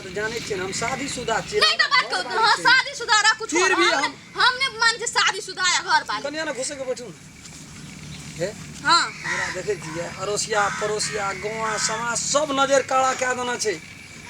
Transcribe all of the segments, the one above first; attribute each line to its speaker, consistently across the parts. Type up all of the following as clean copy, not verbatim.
Speaker 1: तो जाने छे हम शादीशुदा छे
Speaker 2: नहीं तो बात करो हां शादीशुदा रा कुछ
Speaker 1: फिर भी
Speaker 2: हमने मान के शादीशुदा है घर वाले
Speaker 1: कन्या ना घुसे के बैठू है
Speaker 2: हां
Speaker 1: हमरा देखे छिए अरोसिया पड़ोसिया गांव समाज सब नजर काला के देना छे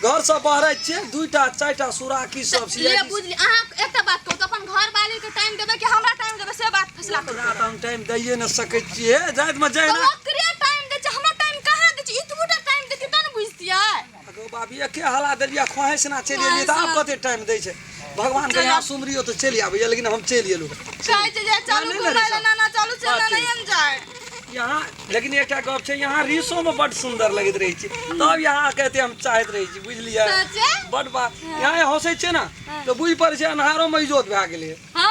Speaker 1: घर से बाहर छे दुईटा चारटा सुराकी सब
Speaker 2: ले बुझली अहाँ एकटा बात कहू तो अपन घर वाले के टाइम देबे कि हमरा टाइम देबे से बात फैसला करू
Speaker 1: रात हम टाइम दइए न सकै छिए जाइत में जाय ना
Speaker 2: ओकरे टाइम दे छ हमरा टाइम कहां दे छ इतबुटा टाइम दे त न बुझतियै
Speaker 1: अगो बाबी एके हला देलिया ख्वाहिश ना चली एलिए त आप कते टाइम दै छे भगवान के यहाँ सुमरियो तो चली आबे लेकिन हम चल गेलु
Speaker 2: कहै छै जे चलू घुमाइला ना चलू चल नहीं जाय
Speaker 1: यहाँ लेकिन एकटा गप छे यहाँ रीसो में बड़ सुंदर लगत रही छे तब यहाँ कहते हम चाहत रही छी बुझलिए बड़ बात यहाँ हंसे छे ना तो बुझ पर छे अनहारो में इज्जत भा गेले
Speaker 2: हां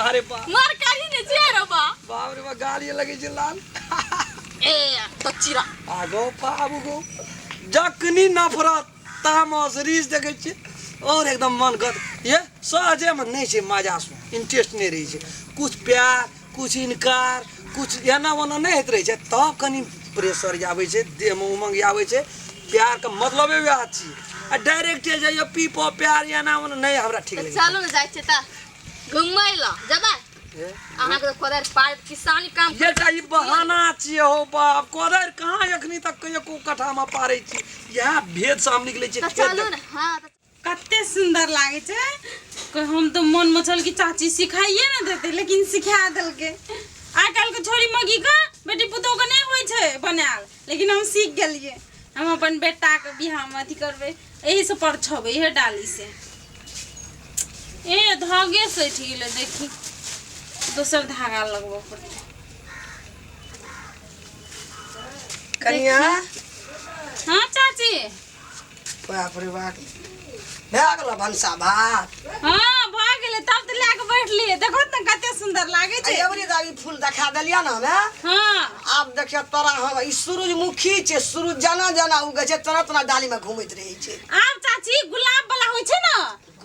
Speaker 1: अरे बा
Speaker 2: मार काली ने जे रे बा
Speaker 1: बाप रे बा गाली लगे छे लाल
Speaker 2: ए तचिरा
Speaker 1: आगो बाबू गो जकनी नफरत तामस रीस देखे छे और एकदम मन गद ये सहजे में नहीं छे मजा सु इंटरेस्ट नहीं रही छे कुछ प्यार कुछ इनकार कुछ एना वना नहीं होत रही छे तब कनी प्रेशर आवे छे देह में उमंग आवे छे प्यार का मतलबे वह छी आ डायरेक्ट जाइयो पीपो प्यार एना वना नहीं हमरा ठीक लगे
Speaker 2: चलो न जाय छे त घुमाइला जबा अहाँ के कोदर पार किसानी काम
Speaker 1: ये चाहिए बहाना छी हो बाप कोदर कहां एखनी तक एको कठा में पारे छी यहां भेद सामने निकले छी
Speaker 2: चलो न हां
Speaker 3: कते सुंदर लागे छे हम तो मन मचल की चाची सिखाइए ना देते लेकिन सिखा दल के आजकल के छोरी मगी का बेटी पुतो के नहीं होय छे बनाल लेकिन हम सीख गेलिए हम अपन बेटा के बियाह में अथी करबे एही से पर छबे हे डाली से ए धागे से ठीक ले देखी दोसर धागा लगबो पड़ते
Speaker 4: कन्या
Speaker 3: हां चाची
Speaker 4: बाप रे बाप भए गेल भनसा भात
Speaker 3: हां भ गेले तब त लेके बैठलिए देखो त कते सुंदर लागे छे
Speaker 4: एवरी दागी फूल देखा देलिया ना हमें
Speaker 3: हां
Speaker 4: आप देखिए तोरा हम ई सूरजमुखी छे सूरज जना जना उगे छे तना तना डाली में घूमत रही छे
Speaker 3: आब चाची गुलाब वाला होय छे ना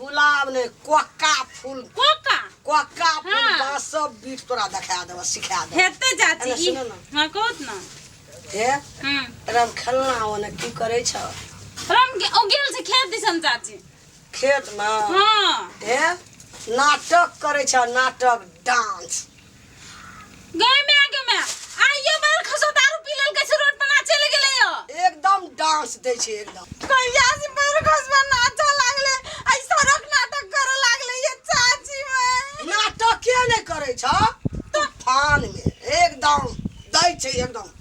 Speaker 4: गुलाब ने कोका फूल
Speaker 3: कोका
Speaker 4: फूल बा सब बीट तोरा देखा देब सिखा देब
Speaker 3: हेते चाची
Speaker 4: सुनो ना
Speaker 3: हां कहत ना
Speaker 4: हे राम खेलना ओने की करे छ
Speaker 3: राम के ओ गेल से खेत दिसन चाची
Speaker 4: खेत में
Speaker 3: हां
Speaker 4: हे नाटक करे छ नाटक डांस
Speaker 3: गए में आगे में आइयो बार खसो दारू पी लेल कैसे रोड पर नाचे लगे ले यो
Speaker 4: एकदम डांस दे छे एकदम
Speaker 3: कहिया से बार खसबा नाचा लागले आई सड़क नाटक करे लागले ये चाची में
Speaker 4: नाटक के नहीं करे छ तूफान में एकदम दई छे एकदम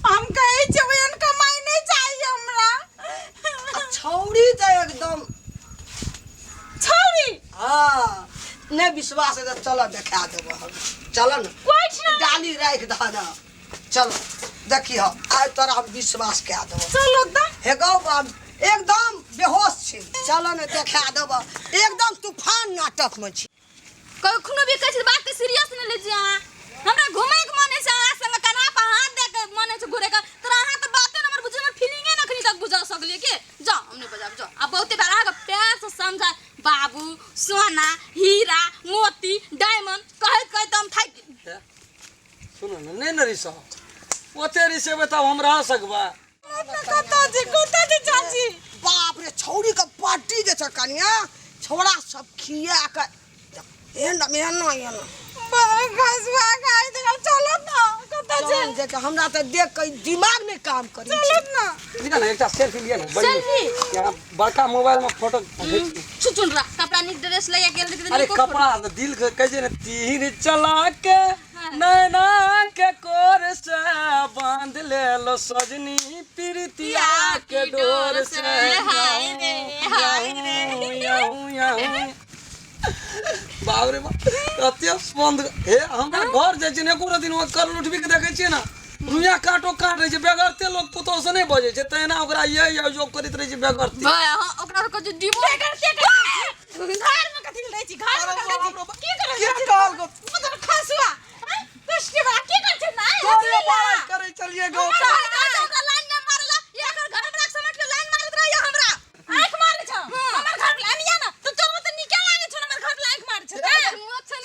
Speaker 3: हम कहे छे ओन कमाई नहीं चाहिए हमरा
Speaker 4: छौरी त एकदम
Speaker 3: छौरी
Speaker 4: हां ने विश्वास है तो चलो देखा देब हम चलो न
Speaker 3: कुछ ना
Speaker 4: डाली राख द ना चलो देखियो आज तोरा हम विश्वास के देब
Speaker 3: चलो त
Speaker 4: हे गौ बाब एकदम बेहोश छी चलो न देखा देब एकदम तूफान नाटक में छी
Speaker 2: कखनो भी कहै बात के सीरियस न ले जी अहाँ हमरा घुमै के मन है अहाँ संग कना पर हाथ दे के मन है घुरे के तोरा अहाँ त बाते न हमर बुझे में फीलिंग है नखनी तक बुझा सकलिए के जा हमने बजाब जा अब बहुते बार अहाँ के प्यार से समझा बाबू सोना हीरा मोती डायमंड कहत हम थाक
Speaker 1: सुनो न नहीं न रिसा ओते रिसे बताओ हम रह सकबा
Speaker 3: कोता जी चाची
Speaker 4: बाप रे छौरी का पार्टी दे छ कनिया छोड़ा सब खिया के एंड में ना
Speaker 3: घसवा खाई दे चलो ना कोता जी
Speaker 4: चल देख हमरा त देख के दिमाग में काम करी
Speaker 3: चलो ना
Speaker 1: बिना ना एकटा सेल्फी लिया ना
Speaker 2: सेल्फी
Speaker 1: यहाँ बड़का मोबाइल में फोटो
Speaker 2: चुचुन रा कपड़ा निक ड्रेस ले गेल
Speaker 1: अरे कपड़ा दिल के कहे ने तीर चला के नैना के कोर से बांध ले लो सजनी प्रीतिया के डोर से
Speaker 2: हाय रे
Speaker 1: बाप रे बाप अत्य बंद हे हमरा घर जे छै ने एको दिन कर उठबी के देखे छियै ना रुइया काटो काट रहे छै बेगरते लोग पुतो से नहीं बजे छै तैना ओकरा ये जो करैत रहे छै बेगरते
Speaker 2: भाई ओकरा को जो डिबो
Speaker 3: करते घर में कथि ले छी घर में की करे
Speaker 1: क्या कहल गो
Speaker 3: मतलब खसवा कुछ के बात की कर छै ना
Speaker 1: तोरे बात करे चलिए गो
Speaker 2: ओकरा लाइन न मारला या घर घर में समेट के लाइन मारत रहिया हमरा
Speaker 3: आंख मारे छ हमर घर लाइन या ना तो चलो त निकल लागे छ हमर घर लाइक मार छ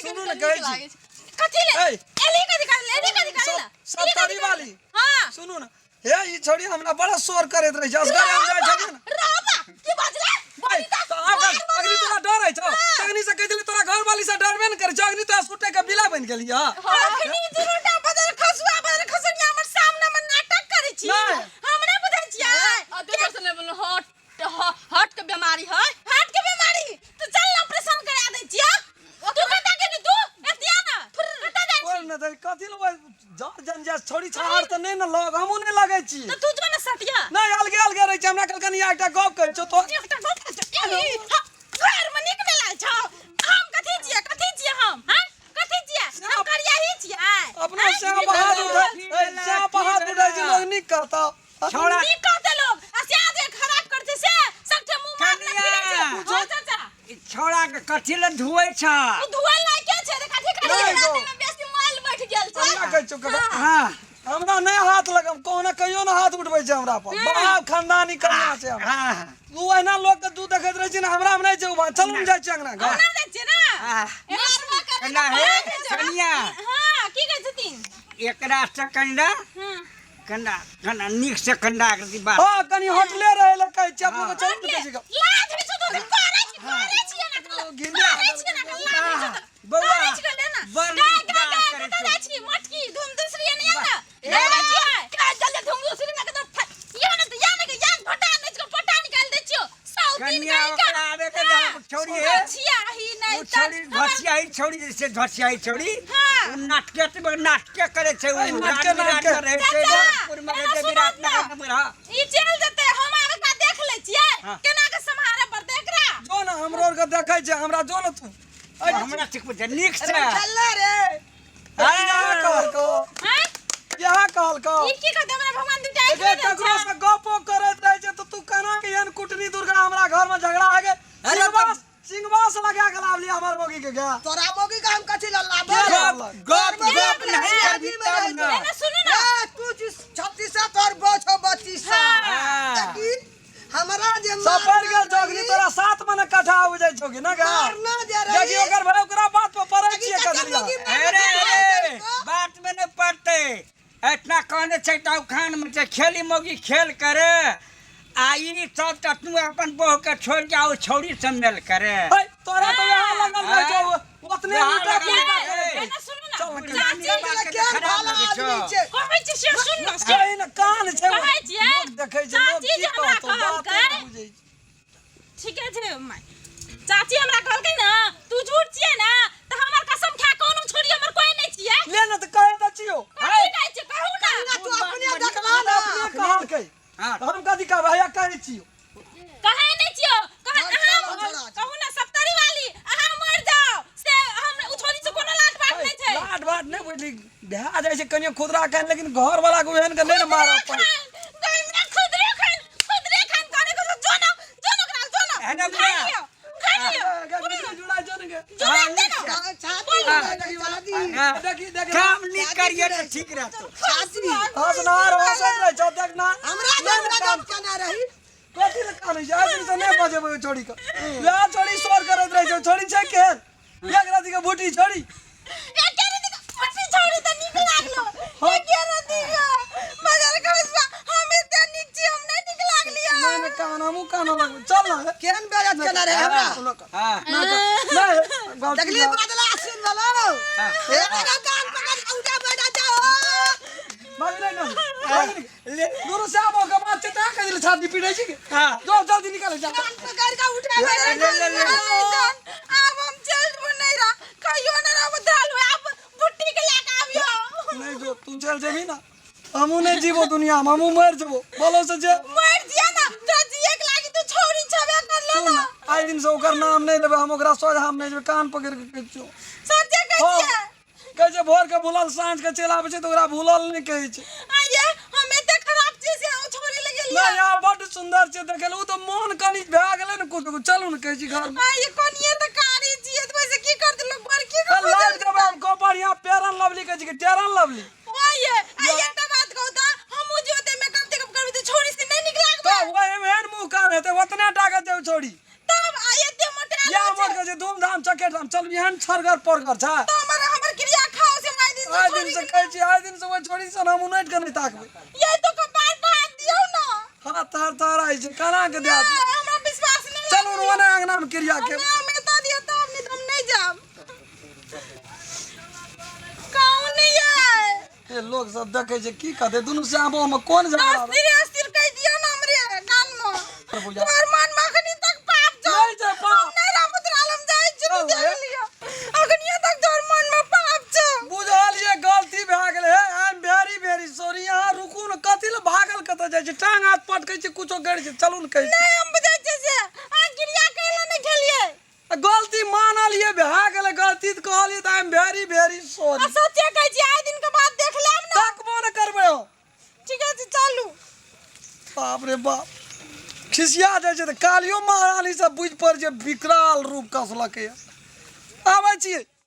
Speaker 1: सुनो न कहै छी
Speaker 3: कथि ले एली कथि कर ले एली कथि कर ले
Speaker 1: सतारी वाली
Speaker 3: हां
Speaker 1: सुनो न हे ई छोड़ी हमरा बड़ा शोर करैत रहे छै असगर हम जाय छै
Speaker 3: रामा की बाजले
Speaker 1: बन गेलिया
Speaker 3: अखनी दुनुटा बदल खसुआ बदल खसुनिया हमर सामने में नाटक करै छी
Speaker 1: नहीं।
Speaker 3: हमरे बुझै छियै
Speaker 2: आ दोसर से बोल हट के बीमारी है।
Speaker 3: हार्ट के बीमारी तो चल ना ऑपरेशन करा दै छियै तू कता के तू एतिया ना कता जाइ
Speaker 1: कोई न दे कथि ल जर जन जा छोड़ी छाड़ त नहीं न लग हमू नहीं लगे छी
Speaker 3: तो तू जो ना सटिया
Speaker 1: नहीं अलगे रहै छी हमरा कल कनी एकटा गप कहै छौ तो
Speaker 3: एकटा गप घर में निकले लाल छौ हम कथि छियै हम हैं कथि छियै हम करियाही छियै
Speaker 1: अपना से बाहर उठै से बाहर उठै छी लोग नहीं कहता
Speaker 5: छोड़ा
Speaker 3: नी कहते लोग असिया जे खराब करते से सबके मुंह मार के फिरे छै हो चाचा
Speaker 5: छोड़ा के कथी ल धुए छ
Speaker 3: तू धुआ लायक छै रे कथि
Speaker 1: नहीं
Speaker 3: करियै
Speaker 1: गो।
Speaker 3: रात में बेसी माल बैठ गेल छै
Speaker 1: हमरा कहै छौ कबा
Speaker 5: हां
Speaker 1: हमरा नहीं हाथ लगम कोना कहियो न हाथ उठबै छै हमरा पर बड़ा खानदानी कन्या छै हमरा
Speaker 5: हां
Speaker 1: तू एना लोग के दूध देखैत रहै छी न हमरा में नहीं छै उबा चलू न जाइ छी अंगना घर
Speaker 3: बना दै छै ना
Speaker 2: मारवा कर
Speaker 5: कन्या हे कन्या
Speaker 3: हां की कहै छथिन
Speaker 5: एकरा से कंडा
Speaker 3: हां
Speaker 5: कंडा निक से कंडा करती बात
Speaker 1: हां कनी होटले रहै ल कहै छी अपने को चलू न कहै छी
Speaker 3: लाज होइ छै तो करे छियै ना
Speaker 1: गिलिया
Speaker 5: बौआ
Speaker 3: लाज कर लेना
Speaker 5: बड़
Speaker 3: काय
Speaker 5: बात करे
Speaker 3: कता
Speaker 5: छौ।
Speaker 3: जाइ छी मटकी धूम दूसरी नहीं आता ले छियै काय जल्दी धूम दूसरी ना कत या घोटा नहीं को पटा निकाल दे छियो साउथीन
Speaker 5: कन्या
Speaker 3: काय
Speaker 5: ओकरा आबे के जा छोड़ी है
Speaker 3: छिया ही
Speaker 5: वो
Speaker 3: नहीं
Speaker 5: छोड़ी धसियाई छोड़ी से धसियाई छोड़ी
Speaker 3: हाँ।
Speaker 5: वो नाटक करे छै वो
Speaker 1: नाटक
Speaker 5: रहे छै
Speaker 3: चाचा,
Speaker 5: पुर में
Speaker 3: एना
Speaker 5: के
Speaker 3: सुनो
Speaker 5: विराट
Speaker 3: ना।
Speaker 5: नगर में रहा
Speaker 3: ई चल जते हम आगे का देख ले छियै
Speaker 5: हाँ।
Speaker 3: केना के संहारे पर देख रहा
Speaker 1: जो न हमरो और के देखै छै हमरा जो न तू
Speaker 5: हमरा ठीक बुझे निक से
Speaker 4: चल रे
Speaker 1: यहाँ कहल को
Speaker 3: हैं
Speaker 1: यहाँ कहल को
Speaker 3: ई की कहते हमरा भगवान दूटा एक
Speaker 1: एके ककरो से गपो करैत रहै छै तो तू केना के एहन कुटनी दुर्गा हमरा घर में झगड़ा आ गए सिंहवास लगा के लावली हमर मोगी के गया
Speaker 4: तोरा मोगी का हम कथि ल लाबो
Speaker 5: गप नहीं करबी तब ना
Speaker 3: ना सुनो ना
Speaker 4: तू 36 तोर बोछो 32
Speaker 3: हाँ।
Speaker 4: देखी हमरा जे
Speaker 1: सफर गेल जोगनी तोरा 7 मन कठा हो जाय छोगी ना गा
Speaker 4: मारना जे रही
Speaker 1: देखी ओकर भाई ओकरा बात पर पड़ै छियै कदलिया
Speaker 5: अरे बात में नहीं पड़ते इतना कहने छै ताऊ खान में से खेली मोगी खेल करे आई सब तू अपन बहू के छोड़ जाओ छोड़ी से मेल करे
Speaker 1: भाई तोरा तो यहाँ लगल रह जो उतने
Speaker 5: यहाँ
Speaker 1: लूटा
Speaker 5: लगल
Speaker 1: लूटा
Speaker 5: रहे।
Speaker 1: करे
Speaker 3: ना सुनो ना
Speaker 1: चल
Speaker 5: चाची
Speaker 1: के
Speaker 5: बात के
Speaker 4: के
Speaker 5: खराब
Speaker 4: भाला
Speaker 5: लगे छो
Speaker 4: आदमी छै
Speaker 3: कहै छी से सुन ना से
Speaker 1: कहीं न कान छै
Speaker 3: कहै छियै
Speaker 1: लोग देखै छै लोग
Speaker 3: चाची
Speaker 1: की
Speaker 3: जे हमरा
Speaker 1: कहतो बात
Speaker 3: कहलकै
Speaker 1: नहीं बुझै छै
Speaker 3: ठीके छै माय चाची हमरा कहलकै ना तू झूठ छियै ना त हमर कसम खा कोनो छोड़ी हमर कोई नहीं छियै
Speaker 1: ले न त कहै त छियो
Speaker 3: कथि कहै छै कहू ना
Speaker 4: तू अपने देखला ना
Speaker 1: अपने कहलकै
Speaker 5: हाँ।
Speaker 1: हम कथी कहबै भैया कहै छियो
Speaker 3: कहै नहीं छियो कहै
Speaker 4: चलो,
Speaker 3: अहाँ
Speaker 4: चलो।
Speaker 3: कहू ना सप्तरी वाली अहाँ मर जाओ से हम उ छोड़ी से कोनो लाट बात नहीं छै
Speaker 1: लाट बात नहीं बुझली भा जाय छै कनिया खुदरा कहन लेकिन घर वाला को एहन के नहीं न मारब पड़े
Speaker 3: खुदरे खान करे को जो ना करा
Speaker 5: है ना
Speaker 3: जो ना खा लियो
Speaker 1: जुड़ा जो ने
Speaker 3: जुड़ा दे ना
Speaker 4: छाती शादी
Speaker 1: देखी देख
Speaker 5: काम नहीं करिए तो ठीक रहतो
Speaker 4: शादी
Speaker 1: हंसनार हंसत रह छौ देख ना
Speaker 4: हमरा जब केना रही
Speaker 1: कथी ल कानै छै आज दिन से नहीं बजेबै छोड़ी के या छोड़ी शोर करत रह छौ छोड़ी छै केहन एक राती के बूटी छोड़ी
Speaker 3: एक रति फसी छोड़ी त निक लागलो एक रति मगर कसबा हम इते निक छी हम नहीं निक लागलियो
Speaker 1: मैंने कान हमू कान लग चल ना
Speaker 4: केहन बेइज्जत केना रहे हमरा
Speaker 5: हां
Speaker 1: नहीं
Speaker 4: देखली बादला सुन लो ए मेरा कान पकड़ के उठा बैठा जाओ
Speaker 1: मगरे न ले गुरु साहब के बात चता के दिल छाती पीड़े छी
Speaker 5: हां
Speaker 1: जो जल्दी निकल जा
Speaker 4: कान पकड़ के उठा
Speaker 5: ले, ले, ले।
Speaker 3: अब हम चल नहीं रहा कहियो न रह बदल अब बुट्टी के लेके आबियो
Speaker 1: नहीं जो तू चल जेबी ना हमू नहीं जीवो दुनिया में हमू मर जबो बोलो से जे
Speaker 3: मर जिया ना तो जिए के लागी तू छोड़ी छबे कर ले
Speaker 1: सुन
Speaker 3: ना
Speaker 1: आज दिन से ओकर नाम नहीं लेबे हम ओकरा सोझा हम नहीं जेबे कान पकड़ के कहछो
Speaker 3: सच्चे कहिए
Speaker 1: कहे छै भोर के भूलल साँझ के चल आबै छै तो ओकरा भूलल नहीं कहै छै
Speaker 3: आये हम एते खराब चीज से हम छोड़ी लगे
Speaker 1: ना यार बड़ सुंदर छै देखे उ तो मन कनी भा गेलै न कुछ चलू न कहै छी घर में
Speaker 3: आये कोनिए त कारी जिए तो वैसे की करते लोग बर की
Speaker 1: लाइव देबे हम को बढ़िया पेरन लवली कहै छी कि टेरन लवली
Speaker 3: आये आये त बात कहू त हम जोते में कम से कम करबी तो छोड़ी से नहीं निकला
Speaker 1: तो वही में मुंह कान हेते ओतने टाका देउ छोड़ी
Speaker 3: तब आये ते मोटे
Speaker 1: या मोट के जे धूमधाम चकेट हम चल बिहान छरगर परगर छ
Speaker 3: तो हमर क्रिया खाओ से माई दिन
Speaker 1: आज दिन से कहै छी आज दिन से वो छोड़ी से हम उनट के नहीं ताकबे
Speaker 3: ये तो कपार पर हाथ दियो ना
Speaker 1: हां तार तार आई छै कना के दे आदमी
Speaker 3: हमरा विश्वास नहीं
Speaker 1: चलू रोने अंगना में क्रिया के
Speaker 3: मैं तो दिया तो हम नहीं जाब
Speaker 1: रे लोग सब देखे छै की कहते दुनू श्यामो में कोन झगड़ा रे?
Speaker 3: अस्थिर अस्थिर कह दियो ना हमरे कान में
Speaker 1: बुझा
Speaker 3: तोहर मन में अखनी तक पाप छ
Speaker 1: नहीं छै पाप।
Speaker 3: नहीं रामपुत्र आलम जाय छी
Speaker 1: चल
Speaker 3: देख
Speaker 1: रे।
Speaker 3: लियो अखनी तक तोहर मन में पाप छ
Speaker 1: बुझलिए गलती भए गेलै हे I am very very sorry. यहाँ रुकू न कथि ल भागल कत जाइ छै टांग हाथ पटकै छै कुछो गड़ छै चलू न कहै छै
Speaker 3: नहीं हम बुझाय छै से आ क्रिया कहला नहीं खेलिए
Speaker 1: गलती मानलिए भए गेलै गलती त कहलिए त I am very very
Speaker 3: ah
Speaker 1: sorry.
Speaker 3: सच्चे कहै छी आइ दिन के बाद देख लेब ना
Speaker 1: तकबो न करबै हो।
Speaker 3: ठीक है चलू
Speaker 1: बाप रे बाप खिसिया जाइ छै त कालियो महारानी से बुझ पर जे विकराल रूप कसलकै आबै छियै।